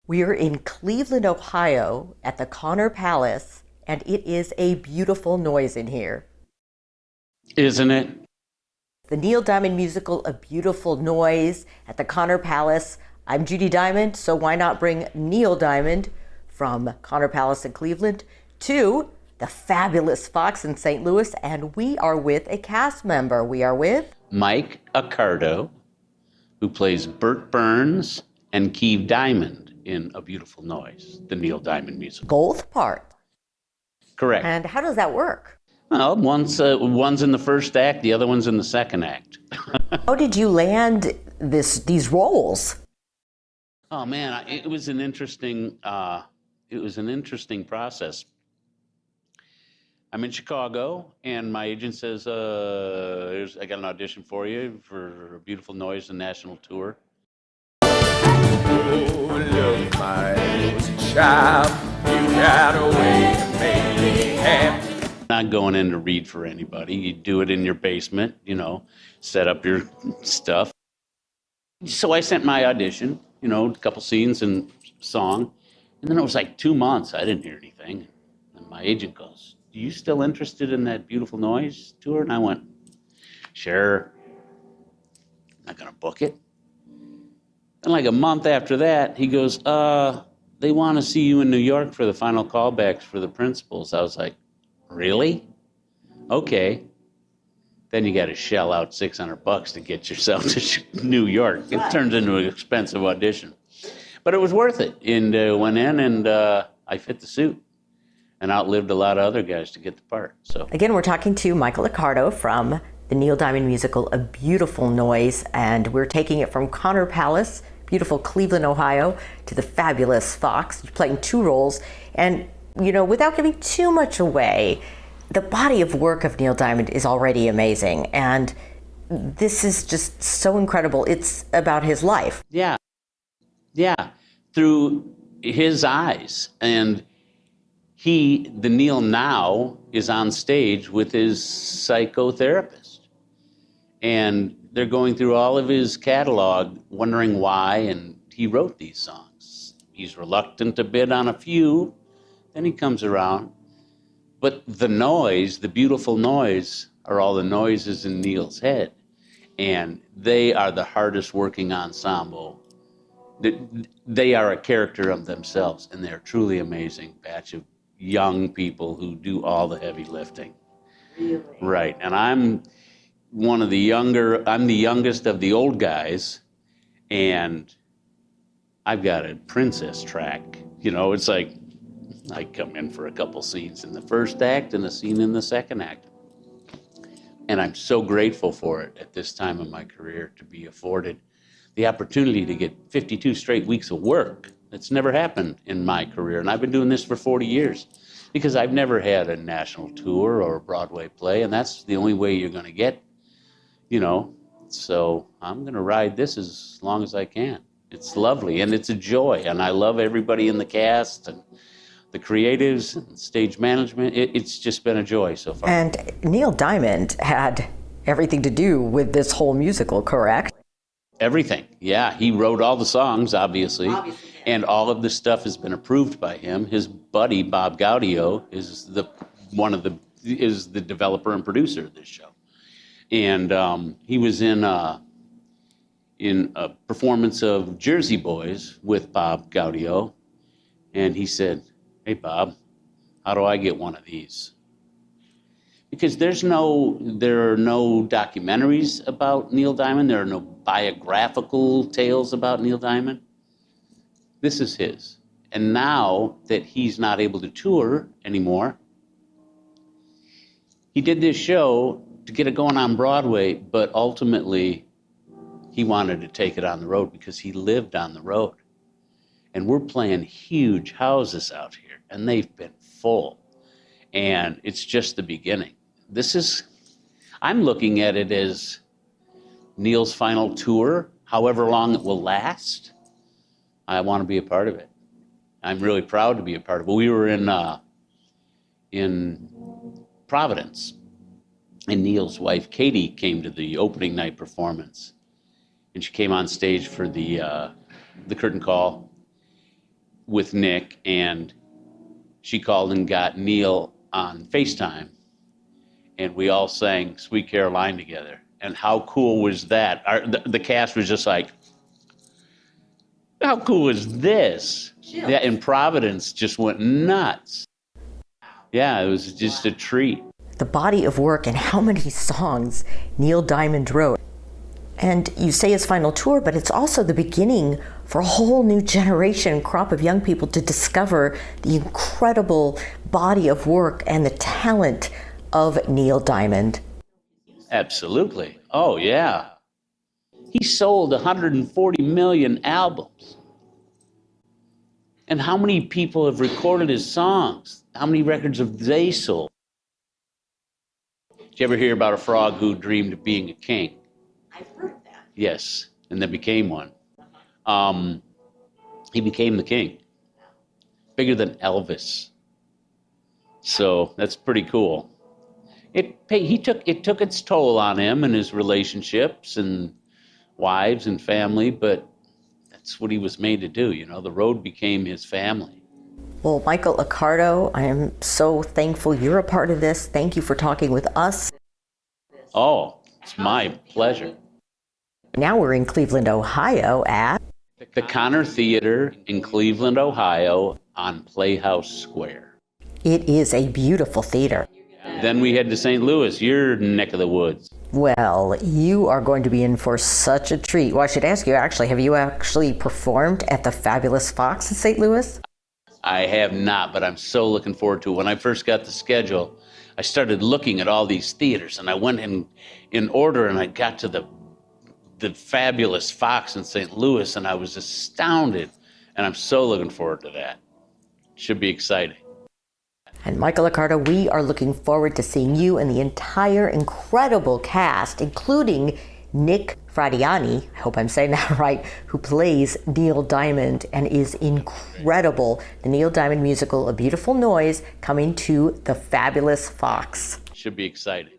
We're in Cleveland, Ohio at the Connor Palace, and it is a beautiful noise in here. Isn't it? The Neil Diamond musical, A Beautiful Noise at the Connor Palace. I'm Judi Diamond, so why not bring Neil Diamond from Connor Palace in Cleveland to the Fabulous Fox in St. Louis, and we are with a cast member. We are with Mike Accardo, who plays Burt Burns and Keeve Diamond in A Beautiful Noise, the Neil Diamond musical. both parts. Correct. And how does that work? Well, one's in the first act, the other one's in the second act. How did you land these roles? Oh man, it was an interesting process. I'm in Chicago, and my agent says, I got an audition for you for A Beautiful Noise, the national tour. Oh, look, my little child, you got a way to make me happy. Not going in to read for anybody. You do it in your basement, set up your stuff. So I sent my audition, a couple scenes and song. And then it was like 2 months. I didn't hear anything. And my agent goes, "Are you still interested in that Beautiful Noise tour?" And I went, "Sure. I'm not going to book it." And like a month after that, he goes, "They want to see you in New York for the final callbacks for the principals." I was like, "Really? Okay." Then you got to shell out $600 to get yourself to New York. It turns into an expensive audition. But it was worth it. And went in and I fit the suit and outlived a lot of other guys to get the part. So again, we're talking to Michael Accardo from the Neil Diamond musical, A Beautiful Noise, and we're taking it from Connor Palace, beautiful Cleveland, Ohio, to the Fabulous Fox. You're playing two roles, and without giving too much away, the body of work of Neil Diamond is already amazing, and this is just so incredible. It's about his life. Yeah, through his eyes. And the Neil now is on stage with his psychotherapist. And they're going through all of his catalog, wondering why, and he wrote these songs. He's reluctant to bid on a few, then he comes around. But the noise, the beautiful noise, are all the noises in Neil's head. And they are the hardest working ensemble. They are a character of themselves, and they're truly amazing batch of young people who do all the heavy lifting. Really? Right, and I'm the youngest of the old guys, and I've got a princess track. It's like I come in for a couple scenes in the first act and a scene in the second act. And I'm so grateful for it at this time of my career to be afforded the opportunity to get 52 straight weeks of work. It's never happened in my career, and I've been doing this for 40 years because I've never had a national tour or a Broadway play, and that's the only way you're going to get, so I'm going to ride this as long as I can. It's lovely, and it's a joy, and I love everybody in the cast and the creatives and stage management. It's just been a joy so far. And Neil Diamond had everything to do with this whole musical, correct? Everything, yeah. He wrote all the songs, obviously. And all of the stuff has been approved by him. His buddy Bob Gaudio is the developer and producer of this show. And he was in a performance of Jersey Boys with Bob Gaudio, and he said, "Hey Bob, how do I get one of these?" Because there are no documentaries about Neil Diamond. There are no biographical tales about Neil Diamond. This is his. And now that he's not able to tour anymore, he did this show to get it going on Broadway, but ultimately he wanted to take it on the road because he lived on the road. And we're playing huge houses out here, and they've been full. And it's just the beginning. I'm looking at it as Neil's final tour, however long it will last. I want to be a part of it. I'm really proud to be a part of it. We were in Providence, and Neil's wife, Katie, came to the opening night performance. And she came on stage for the curtain call. with Nick, and she called and got Neil on FaceTime, and we all sang Sweet Caroline together. And how cool was that? The cast was just like, how cool is this? Yeah, and Providence just went nuts. Yeah, it was just a treat. The body of work and how many songs Neil Diamond wrote. And you say his final tour, but it's also the beginning for a whole new generation, crop of young people to discover the incredible body of work and the talent of Neil Diamond. Absolutely. Oh, yeah. He sold 140 million albums. And how many people have recorded his songs? How many records have they sold? Did you ever hear about a frog who dreamed of being a king? I've heard that. Yes, and then became one. He became the king. Bigger than Elvis. So that's pretty cool. It took its toll on him and his relationships and wives and family, but that's what he was made to do. You know, the road became his family. Well, Michael Accardo, I am so thankful you're a part of this. Thank you for talking with us. Oh, it's my pleasure. Now we're in Cleveland, Ohio at The Connor Theater in Cleveland, Ohio on Playhouse Square. It is a beautiful theater. Then we head to St. Louis, your neck of the woods. Well, you are going to be in for such a treat. Well, I should ask you, actually, have you actually performed at the Fabulous Fox in St. Louis? I have not, but I'm so looking forward to it. When I first got the schedule, I started looking at all these theaters, and I went in order, and I got to the Fabulous Fox in St. Louis, and I was astounded, and I'm so looking forward to that. Should be exciting. And Michael Accardo, we are looking forward to seeing you and the entire incredible cast, including Nick Fradiani, I hope I'm saying that right, who plays Neil Diamond and is incredible. The Neil Diamond musical, A Beautiful Noise, coming to the Fabulous Fox. Should be exciting.